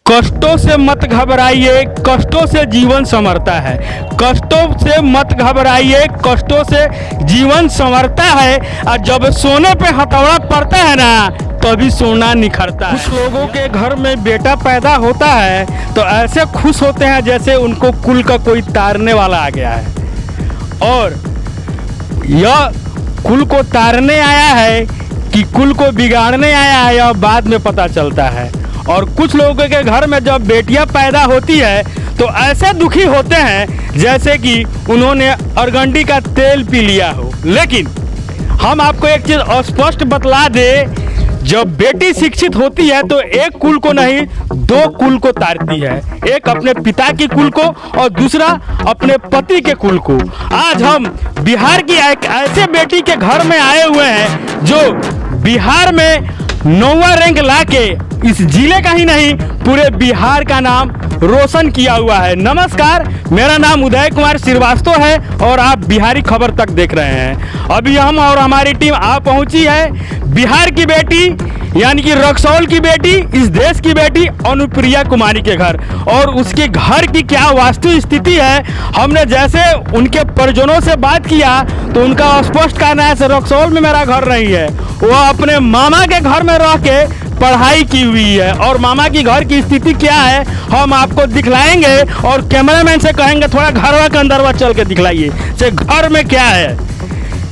कष्टों से मत घबराइए, कष्टों से जीवन संवरता है। कष्टों से मत घबराइए, कष्टों से जीवन संवरता है। और जब सोने पे हथौड़ा पड़ता है ना, तभी सोना निखरता है। कुछ लोगों के घर में बेटा पैदा होता है तो ऐसे खुश होते हैं जैसे उनको कुल का कोई तारने वाला आ गया है, और यह कुल को तारने आया है कि कुल को बिगाड़ने आया है, यह बाद में पता चलता है। और कुछ लोगों के घर में जब बेटियां पैदा होती है तो ऐसे दुखी होते हैं जैसे कि उन्होंने अरगंडी का तेल पी लिया हो। लेकिन हम आपको एक चीज़ स्पष्ट बतला दे, जब बेटी शिक्षित होती है तो एक कुल को नहीं, दो कुल को तारती है। एक अपने पिता की कुल को और दूसरा अपने पति के कुल को। आज हम बिहार की एक ऐसे बेटी के घर में आए हुए हैं जो बिहार में 9वां रैंक लाके इस जिले का ही नहीं पूरे बिहार का नाम रोशन किया हुआ है। नमस्कार, मेरा नाम उदय कुमार श्रीवास्तव है और आप बिहारी खबर तक देख रहे हैं। अभी हम और हमारी टीम आ पहुंची है बिहार की बेटी यानी कि रक्सौल की बेटी, इस देश की बेटी अनुप्रिया कुमारी के घर। और उसके घर की क्या वास्तु स्थिति है, हमने जैसे उनके परिजनों से बात किया तो उनका स्पष्ट कहना है रक्सौल में मेरा घर नहीं है, वह अपने मामा के घर में रह के पढ़ाई की हुई है। और मामा की घर की स्थिति क्या है हम आपको दिखलाएंगे और कैमरामैन से कहेंगे थोड़ा घरवा के अंदरवा चल के दिखलाइए से घर में क्या है।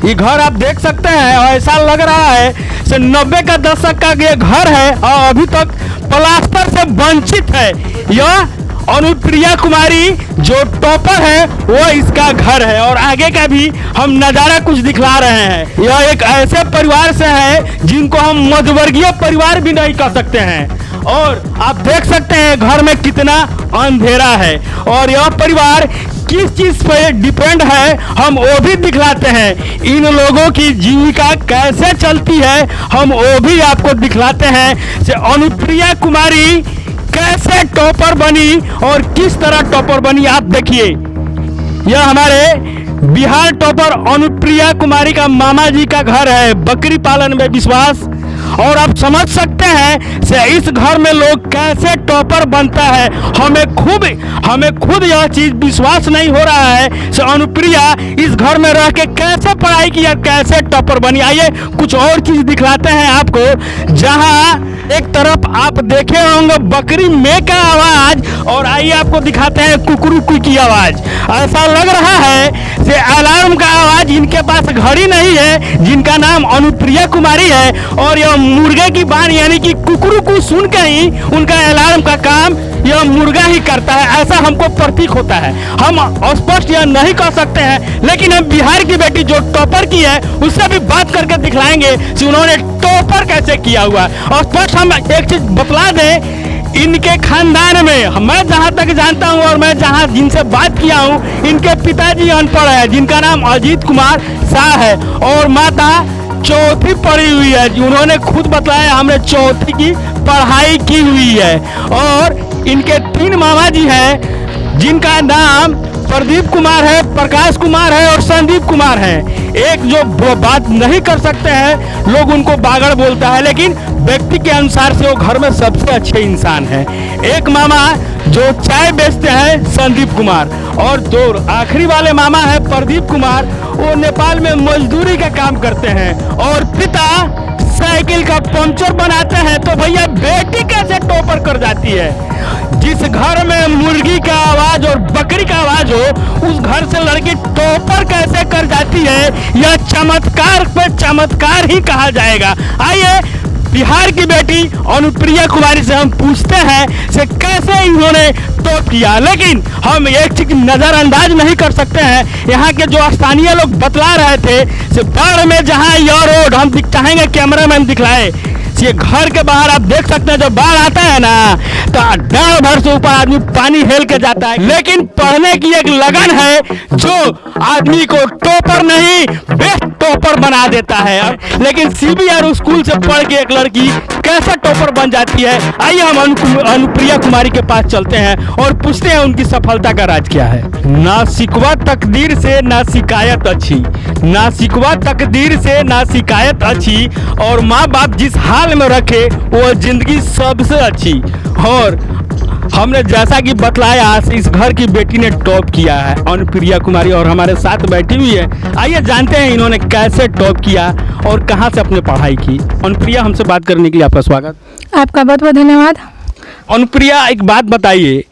ये घर आप देख सकते हैं और ऐसा लग रहा है से 90 का दशक का ये घर है और अभी तक प्लास्टर से वंचित है। यह अनुप्रिया कुमारी जो टॉपर है वो इसका घर है। और आगे का भी हम नज़ारा कुछ दिखला रहे हैं। यह एक ऐसे परिवार से है जिनको हम मध्यवर्गीय परिवार भी नहीं कह सकते हैं। और आप देख सकते हैं घर में कितना अंधेरा है और यह परिवार किस चीज़ पे डिपेंड है हम वो भी दिखलाते हैं। इन लोगों की जीविका कैसे चलती है हम वो भी आपको दिखलाते हैं। से अनुप्रिया कुमारी कैसे टॉपर बनी और किस तरह टॉपर बनी आप देखिए। यह हमारे बिहार टॉपर अनुप्रिया कुमारी का मामा जी का घर है, बकरी पालन में विश्वास। और आप समझ सकते हैं से इस घर में लोग कैसे टॉपर बनता है। हमें खुद यह चीज विश्वास नहीं हो रहा है से अनुप्रिया इस घर में रह के कैसे पढ़ाई की और कैसे टॉपर बनी। आइए कुछ और चीज दिखलाते हैं आपको। जहां एक तरफ आप देखे होंगे बकरी में का आवाज और आइए आपको दिखाते हैं कुकरू की आवाज। ऐसा लग रहा है से अलार्म का आवाज, इनके पास घड़ी नहीं है जिनका नाम अनुप्रिया कुमारी है और यह मुर्गे की बात यानी कि कुकरू को सुन के ही उनका अलार्म का काम यह मुर्गा ही करता है, ऐसा हमको प्रतीक होता है। हम स्पष्ट यह नहीं कह सकते हैं लेकिन हम बिहार की बेटी जो टॉपर की है उससे भी बात करके दिखलाएंगे कि उन्होंने टॉपर कैसे किया हुआ है। और स्पष्ट हम एक चीज बतला दें, इनके खानदान में मैं जहाँ तक जानता हूँ और मैं जहाँ जिनसे बात किया हूँ इनके पिताजी अनपढ़ है जिनका नाम अजीत कुमार शाह है और माता चौथी पढ़ी हुई है। उन्होंने खुद बताया हमने चौथी की पढ़ाई की हुई है। और इनके 3 मामा जी हैं जिनका नाम प्रदीप कुमार है, प्रकाश कुमार है और संदीप कुमार है। एक जो बात नहीं कर सकते हैं लोग उनको बागड़ बोलता है, लेकिन व्यक्ति के अनुसार से वो घर में सबसे अच्छे इंसान है। एक मामा जो चाय बेचते हैं संदीप कुमार और दो आखिरी वाले मामा है प्रदीप कुमार, वो नेपाल में मजदूरी का काम करते हैं। और पिता साइकिल का पंचर बनाते हैं। तो भैया बेटी कैसे टॉपर कर जाती है। जिस घर में मुर्गी का आवाज और बकरी का आवाज हो उस घर से लड़की टॉपर कैसे कर जाती है, यह चमत्कार पे चमत्कार ही कहा जाएगा। आइए बिहार की बेटी अनुप्रिया कुमारी से हम पूछते हैं से कैसे इन्होंने टॉप किया। लेकिन हम एक चीज नजरअंदाज नहीं कर सकते हैं, यहाँ के जो स्थानीय लोग बतला रहे थे से बाढ़ में जहाँ यह रोड हम चाहेंगे कैमरामैन दिखलाए, ये घर के बाहर आप देख सकते हैं जब बाढ़ आता है ना तो डाल भर से ऊपर आदमी पानी हेल के जाता है। लेकिन पढ़ने की एक लगन है जो आदमी को टॉपर नहीं बेस्ट टॉपर बना देता है। लेकिन सीबीआर स्कूल से पढ़ के एक लड़की कैसे टॉपर बन जाती है, आइए हम अनुप्रिया कुमारी के पास चलते हैं और पूछते हैं उनकी सफलता का राज क्या है। ना शिकवा तकदीर से ना शिकायत अच्छी, ना शिकवा तकदीर से ना शिकायत अच्छी, और माँ बाप जिस हाल में रखे वो जिंदगी सबसे अच्छी। और हमने जैसा कि बतलाया इस घर की बेटी ने टॉप किया है, अनुप्रिया कुमारी, और हमारे साथ बैठी हुई है। आइए जानते हैं इन्होंने कैसे टॉप किया और कहाँ से अपने पढ़ाई की। अनुप्रिया, हमसे बात करने के लिए आपका स्वागत। आपका बहुत बहुत धन्यवाद। अनुप्रिया, एक बात बताइए,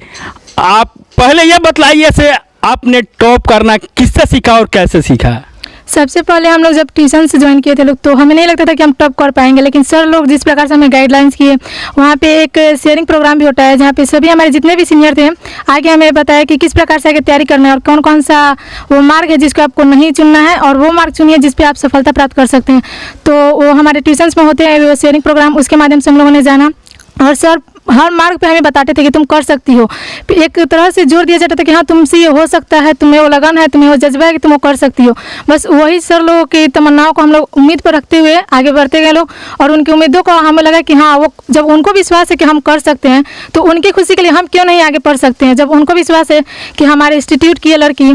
आप पहले ये बतलाइए से आपने टॉप करना किससे सीखा और कैसे सीखा? सबसे पहले हम लोग जब ट्यूशन से ज्वाइन किए थे लोग, तो हमें नहीं लगता था कि हम टॉप कर पाएंगे, लेकिन सर लोग जिस प्रकार से हमें गाइडलाइंस किए, वहाँ पे एक शेयरिंग प्रोग्राम भी होता है जहाँ पे सभी हमारे जितने भी सीनियर थे आगे हमें बताया कि किस प्रकार से आगे तैयारी करना है और कौन कौन सा वो मार्ग है जिसको आपको नहीं चुनना है और वो मार्ग चुनिए जिस पे आप सफलता प्राप्त कर सकते हैं। तो वो हमारे ट्यूशन्स में होते हैं वो शेयरिंग प्रोग्राम, उसके माध्यम से हम लोगों ने जाना और सर हर मार्ग पे हमें बताते थे कि तुम कर सकती हो। एक तरह से जोर दिया जाता था कि हाँ तुमसे ये हो सकता है, तुम्हें वो लगन है, तुम्हें वो जज्बा है कि तुम वो कर सकती हो। बस वही सर लोगों की तमन्नाओं को हम लोग उम्मीद पर रखते हुए आगे बढ़ते गए लोग, और उनकी उम्मीदों को हमें लगा कि हाँ वो जब उनको विश्वास है कि हम कर सकते हैं तो उनकी खुशी के लिए हम क्यों नहीं आगे बढ़ सकते हैं। जब उनको विश्वास है कि हमारे इंस्टीट्यूट की ये लड़की,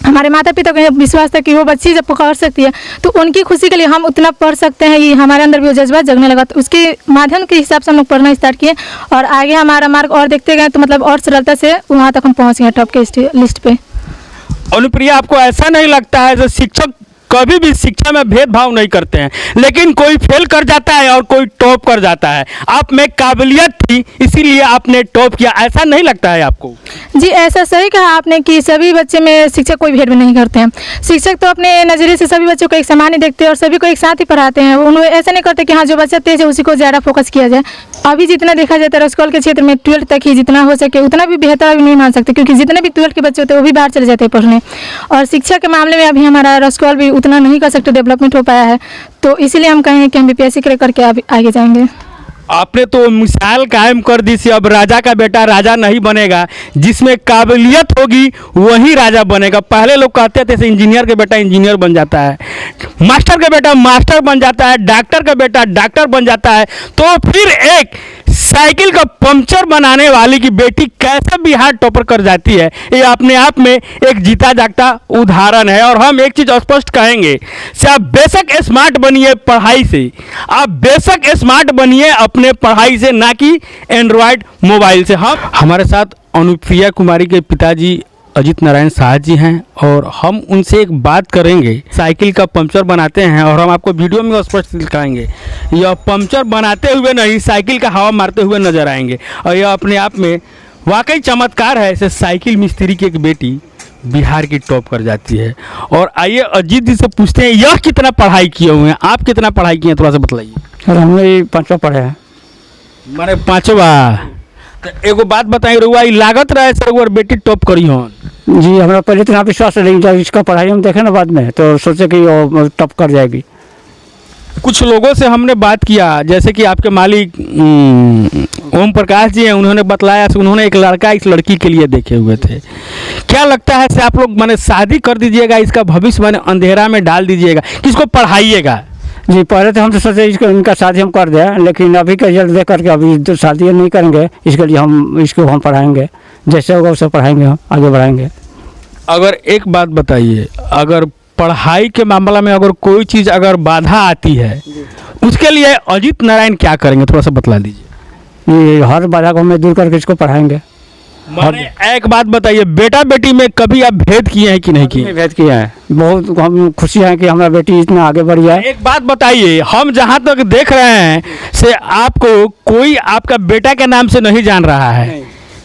हमारे माता पिता को विश्वास था कि वो बच्ची जब कर सकती है तो उनकी खुशी के लिए हम उतना पढ़ सकते हैं, ये हमारे अंदर भी वो जज्बा जगने लगा। तो उसके माध्यम के हिसाब से हम लोग पढ़ना स्टार्ट किए और आगे हमारा मार्ग और देखते गए तो मतलब और सरलता से वहाँ तक हम पहुँच गए टॉप के लिस्ट पे। अनुप्रिया, आपको ऐसा नहीं लगता है जो शिक्षक कभी भी शिक्षा में भेदभाव नहीं करते हैं, लेकिन कोई फेल कर जाता है और कोई टॉप कर जाता है? आप में काबिलियत थी इसीलिए आपने टॉप किया, ऐसा नहीं लगता है आपको? जी, ऐसा सही कहा आपने कि सभी बच्चे में शिक्षक कोई भेद नहीं करते हैं। शिक्षक तो अपने नज़रिए से सभी बच्चों को एक समान ही देखते हैं और सभी को एक साथ ही पढ़ाते हैं। उन्हें ऐसा नहीं करते कि हाँ जो बच्चा तेज है उसी को ज़्यादा फोकस किया जाए। अभी जितना देखा जाता है रसकौल के क्षेत्र में 12th तक ही जितना हो सके उतना भी बेहतर अभी नहीं मान सकते, क्योंकि जितने भी 12th के बच्चे होते हैं वो भी बाहर चले जाते हैं पढ़ने, और शिक्षा के मामले में अभी हमारा रसकौल भी उतना नहीं कर सकते, डेवलपमेंट हो पाया है। तो इसीलिए हम कहेंगे कि हम BPSC क्रैक करके आगे जाएंगे। आपने तो मिसाल कायम कर दी थी, अब राजा का बेटा राजा नहीं बनेगा, जिसमें काबिलियत होगी वही राजा बनेगा। पहले लोग कहते थे इंजीनियर का बेटा इंजीनियर बन जाता है, मास्टर का बेटा मास्टर बन जाता है, डॉक्टर का बेटा डॉक्टर बन जाता है, तो फिर एक साइकिल का पंक्चर बनाने वाली की बेटी कैसे बिहार टॉपर कर जाती है, ये अपने आप में एक जीता जागता उदाहरण है। और हम एक चीज़ स्पष्ट कहेंगे से आप बेशक स्मार्ट बनिए पढ़ाई से, आप बेशक स्मार्ट बनिए अपने पढ़ाई से, ना कि एंड्रॉयड मोबाइल से। हम हमारे साथ अनुप्रिया कुमारी के पिताजी अजीत नारायण शाह जी हैं और हम उनसे एक बात करेंगे। साइकिल का पंक्चर बनाते हैं और हम आपको वीडियो में स्पष्ट दिखाएंगे, यह पंक्चर बनाते हुए नहीं साइकिल का हवा मारते हुए नजर आएंगे, और यह अपने आप में वाकई चमत्कार है। ऐसे साइकिल मिस्त्री की एक बेटी बिहार की टॉप कर जाती है। और आइए अजीत जी से पूछते हैं, यह कितना पढ़ाई किए हुए हैं, आप कितना पढ़ाई किए हैं, थोड़ा सा बताइए। सर हमने 5वां पढ़ा है। माने 5वां? तो एगो बात बताइए, रुआ लागत रहे सर और बेटी टॉप करी हो? जी, हमारा पहले इतना विश्वास है, लेकिन जब इसका पढ़ाई हम देखें ना बाद में तो सोचे कि वो टॉप कर जाएगी। कुछ लोगों से हमने बात किया, जैसे कि आपके मालिक ओम प्रकाश जी हैं, उन्होंने बतलाया कि उन्होंने एक लड़का इस लड़की के लिए देखे हुए थे। क्या लगता है से आप लोग माने शादी कर दीजिएगा, इसका भविष्य माने अंधेरा में डाल दीजिएगा, किसको पढ़ाइएगा? जी, पहले तो हम तो सोचे इनका शादी हम कर दें, लेकिन अभी का रिजल्ट देख करके अभी तो शादी नहीं करेंगे, इसके लिए इसको हम पढ़ाएंगे, जैसे होगा वैसे पढ़ाएंगे, हम आगे बढ़ाएंगे। अगर एक बात बताइए, अगर पढ़ाई के मामला में अगर कोई चीज़ अगर बाधा आती है उसके लिए अजीत नारायण क्या करेंगे, थोड़ा सा बतला दीजिए। ये हर बाधा को हमें दूर करके इसको पढ़ाएंगे। माने एक बात बताइए, बेटा बेटी में कभी आप भेद किए हैं कि नहीं किए? भेद किया है, बहुत हम खुशी है कि हमारा बेटी इतना आगे बढ़ जाए। एक बात बताइए, हम जहाँ तक देख रहे हैं से आपको कोई आपका बेटा के नाम से नहीं जान रहा है,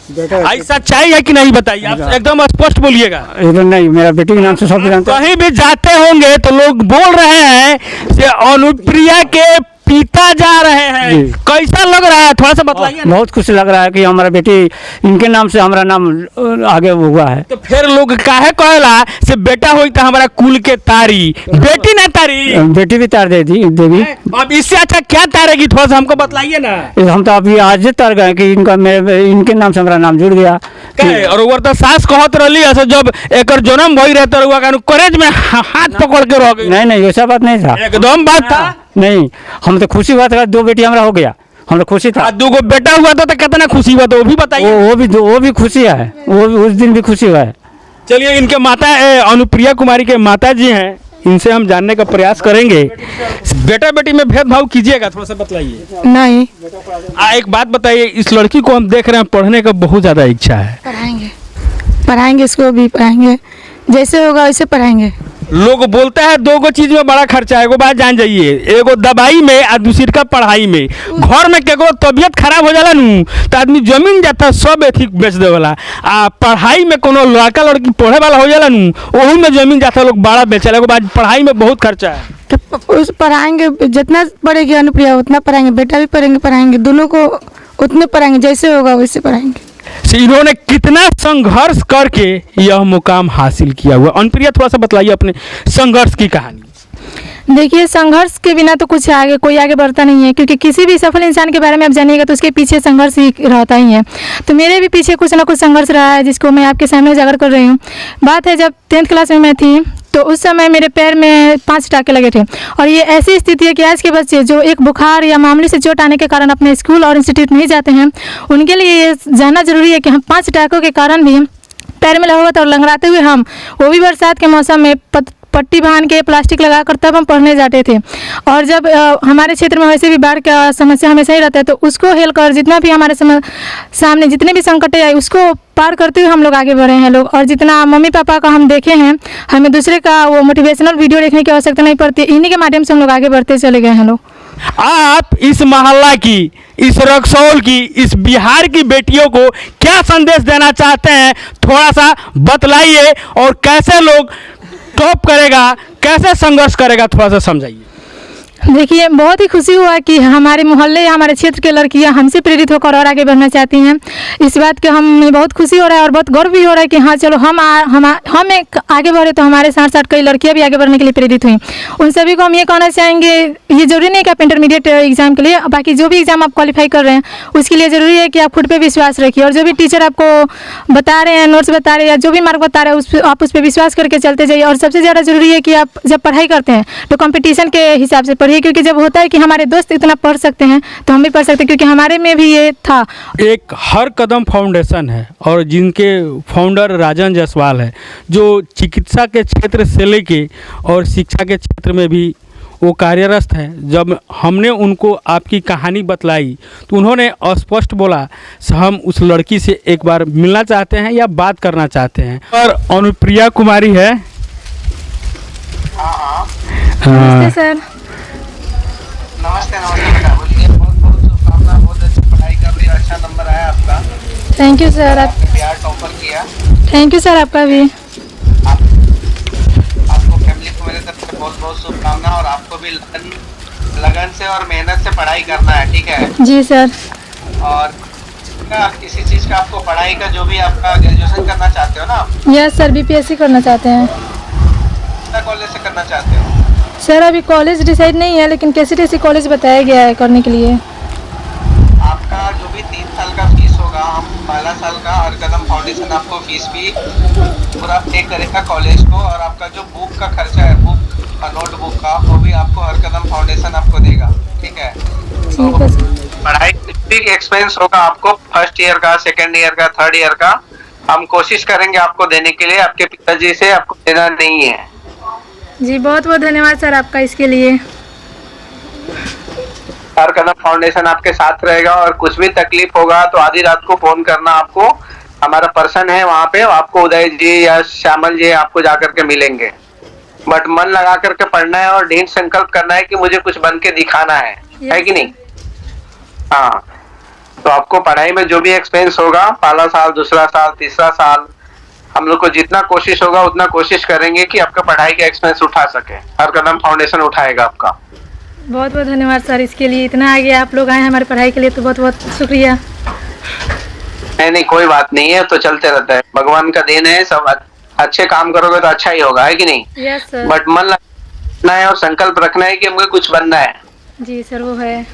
ऐसा सच्चाई है कि नहीं बताइए, आप एकदम स्पष्ट बोलिएगा। नहीं, मेरा बेटी के नाम से सब जानते हैं। कहीं भी जाते होंगे तो लोग बोल रहे हैं कि अनुप्रिया के पिता जा रहे हैं, कैसा लग रहा है, थोड़ा सा बताइए। बहुत खुशी लग रहा है कि हमारा बेटी इनके नाम से हमारा नाम आगे हुआ है। तो फिर लोग काहे कहला से बेटा होई तो हमारा कुल के तारी, बेटी ना तारी? बेटी भी तार दे दी देवी। अब इससे अच्छा क्या तारेगी, थोड़ा सा हमको बताइए ना। हम तो अभी आज तार गए कि इनके नाम से हमारा नाम जुड़ गया। और वो तो सास कहत रही है जब एक जन्म भई रहे तो कॉलेज में हाथ पकड़ के रह गई। नहीं, वैसा बात नहीं था, एकदम बात था। नहीं, हम तो खुशी बात, 2 बेटी हमारा हो गया, हम तो खुशी था। 2 बेटा हुआ तो कितना खुशी हुआ, तो वो भी बताइए। वो भी खुशी है, वो उस दिन भी खुशी हुआ है। चलिए, इनके माता अनुप्रिया कुमारी के माता जी हैं, इनसे हम जानने का प्रयास करेंगे। बेटा बेटी में भेदभाव कीजिएगा, थोड़ा सा बतलाइए। नहीं, एक बात बताइए, इस लड़की को हम देख रहे हैं पढ़ने का बहुत ज़्यादा इच्छा है। पढ़ाएंगे, इसको भी पढ़ाएंगे, जैसे होगा वैसे पढ़ाएंगे। लोग बोलते हैं दो गो चीज में बड़ा खर्चा है, एगो बात जान जाइए, एगो दवाई में और दूसरी का पढ़ाई में। घर में केगो तबियत खराब हो जाला नू तो आदमी जमीन जाता सब एथी बेच देवला, आ पढ़ाई में कोनो लड़का लड़की पढ़े वाला हो जाला नू ओहू में जमीन जाता लोग बड़ा बेचेला। एगो बात, पढ़ाई में बहुत खर्चा है। तो उस पढ़ाएंगे, जितना पढ़ेगी अनुप्रिया उतना पढ़ाएंगे, बेटा भी पढ़ाएंगे, दोनों को उतने पढ़ाएंगे, जैसे होगा वैसे पढ़ाएंगे। इन्होंने कितना संघर्ष करके यह मुकाम हासिल किया हुआ। अनुप्रिया, थोड़ा सा बतलाइए अपने संघर्ष की कहानी। देखिए, संघर्ष के बिना तो कुछ कोई आगे बढ़ता नहीं है, क्योंकि किसी भी सफल इंसान के बारे में आप जानिएगा तो उसके पीछे संघर्ष ही रहता ही है। तो मेरे भी पीछे कुछ ना कुछ संघर्ष रहा है, जिसको मैं आपके सामने उजागर कर रही हूँ। बात है, जब 10th क्लास में मैं थी तो उस समय मेरे पैर में 5 टाँके लगे थे, और ये ऐसी स्थिति है कि आज के बच्चे जो एक बुखार या मामूली से चोट आने के कारण अपने स्कूल और इंस्टीट्यूट नहीं जाते हैं, उनके लिए ये जानना जरूरी है कि हम 5 टाँकों के कारण भी पैर में लगा हुआ था और लंगड़ाते हुए हम, वो भी बरसात के मौसम में, पट्टी बांध के प्लास्टिक लगाकर तब हम पढ़ने जाते थे। और जब हमारे क्षेत्र में वैसे भी बाढ़ का समस्या हमेशा ही रहता है, तो उसको हेल कर जितना भी हमारे सामने जितने भी संकटें आए उसको पार करते हुए हम लोग आगे बढ़े हैं लोग। और जितना मम्मी पापा का हम देखे हैं, हमें दूसरे का वो मोटिवेशनल वीडियो देखने की आवश्यकता नहीं पड़ती, इन्हीं के माध्यम से हम लोग आगे बढ़ते चले गए हैं लोग। आप इस मोहल्ला की, इस रक्सौल की, इस बिहार की बेटियों को क्या संदेश देना चाहते हैं, थोड़ा सा बतलाइए। और कैसे लोग टॉप करेगा, कैसे संघर्ष करेगा, थोड़ा सा समझाइए। देखिए, बहुत ही खुशी हुआ कि हमारे मोहल्ले या हमारे क्षेत्र के लड़कियां हमसे प्रेरित होकर और आगे बढ़ना चाहती हैं। इस बात के हमें बहुत खुशी हो रहा है और बहुत गर्व भी हो रहा है कि हाँ चलो हम एक आगे बढ़े तो हमारे साथ साथ कई लड़कियां भी आगे बढ़ने के लिए प्रेरित हुई। उन सभी को हम ये कहना चाहेंगे, ये जरूरी नहीं कि आप इंटरमीडिएट एग्जाम के लिए, बाकी जो भी एग्जाम आप क्वालिफाई कर रहे हैं उसके लिए ज़रूरी है कि आप खुद पर विश्वास रखिए, और जो भी टीचर आपको बता रहे हैं, नोट्स बता रहे हैं या जो भी मार्क बता रहे हैं आप उस पर विश्वास करके चलते जाइए। और सबसे ज़्यादा ज़रूरी है कि आप जब पढ़ाई करते हैं तो कंपटीशन के हिसाब से पढ़िए, क्योंकि जब होता है कि हमारे दोस्त इतना पढ़ सकते हैं तो हम भी पढ़ सकते हैं, क्योंकि हमारे में भी ये था। एक हर कदम फाउंडेशन है और जिनके फाउंडर राजन जायसवाल है, जो चिकित्सा के क्षेत्र से लेके और शिक्षा के क्षेत्र में भी वो कार्यरत है। जब हमने उनको आपकी कहानी बतलाई तो उन्होंने स्पष्ट बोला हम उस लड़की से एक बार मिलना चाहते हैं या बात करना चाहते हैं। और अनुप्रिया कुमारी है। नमस्ते सर। नमस्ते बेटा, बोलिए। बहुत बहुत शुभकामनाएं, बहुत अच्छी पढ़ाई कर रही है, अच्छा नंबर आया आपका। Thank you sir. आपने बिहार टॉपर किया। थैंक यू सर, आपका भी। आपको फैमिली को मेरे तरफ से बहुत बहुत शुभकामनाएं, और आपको भी लगन से और मेहनत से पढ़ाई करना है, ठीक है जी सर। और किसी चीज़ का आपको पढ़ाई का जो भी आपका ग्रेजुएशन करना चाहते हो ना आप, यस सर, बीपीएससी करना चाहते हैं। कॉलेज से करना चाहते हो? सर अभी कॉलेज डिसाइड नहीं है, लेकिन कैसी कॉलेज बताया गया है करने के लिए। आपका जो भी 3 साल का फीस होगा, हम पहला साल का हर कदम फाउंडेशन आपको फीस भी पूरा पे करेगा कॉलेज को, और आपका जो बुक का खर्चा है, बुक नोटबुक का, वो भी आपको हर कदम फाउंडेशन आपको देगा, ठीक है। तो पढ़ाई भी एक्सपेंस होगा आपको, फर्स्ट ईयर का, सेकेंड ईयर का, थर्ड ईयर का, हम कोशिश करेंगे आपको देने के लिए। आपके पिताजी से आपको देना नहीं है। जी बहुत बहुत धन्यवाद सर आपका इसके लिए। हर कदम फाउंडेशन आपके साथ रहेगा, और कुछ भी तकलीफ होगा तो आधी रात को फोन करना आपको, हमारा पर्सन है वहाँ पे, आपको उदय जी या श्यामल जी आपको जाकर के मिलेंगे। बट मन लगा करके पढ़ना है और दृढ़ संकल्प करना है कि मुझे कुछ बन के दिखाना है कि नहीं? हाँ, तो आपको पढ़ाई में जो भी एक्सपेंस होगा, पहला साल, दूसरा साल, तीसरा साल, हम लोग को जितना कोशिश होगा उतना कोशिश करेंगे कि आपका पढ़ाई का एक्सपेंस उठा सके। हर कदम फाउंडेशन उठाएगा आपका। बहुत बहुत धन्यवाद सर इसके लिए, इतना आगे आप लोग आए हमारी पढ़ाई के लिए, तो बहुत बहुत शुक्रिया। नहीं, कोई बात नहीं है, तो चलते रहता है, भगवान का देन है। सब अच्छे काम करोगे तो अच्छा ही होगा, है कि नहीं? Yes sir. बट मन लगना है और संकल्प रखना है कि मुझे कुछ बनना है। जी सर, वो है।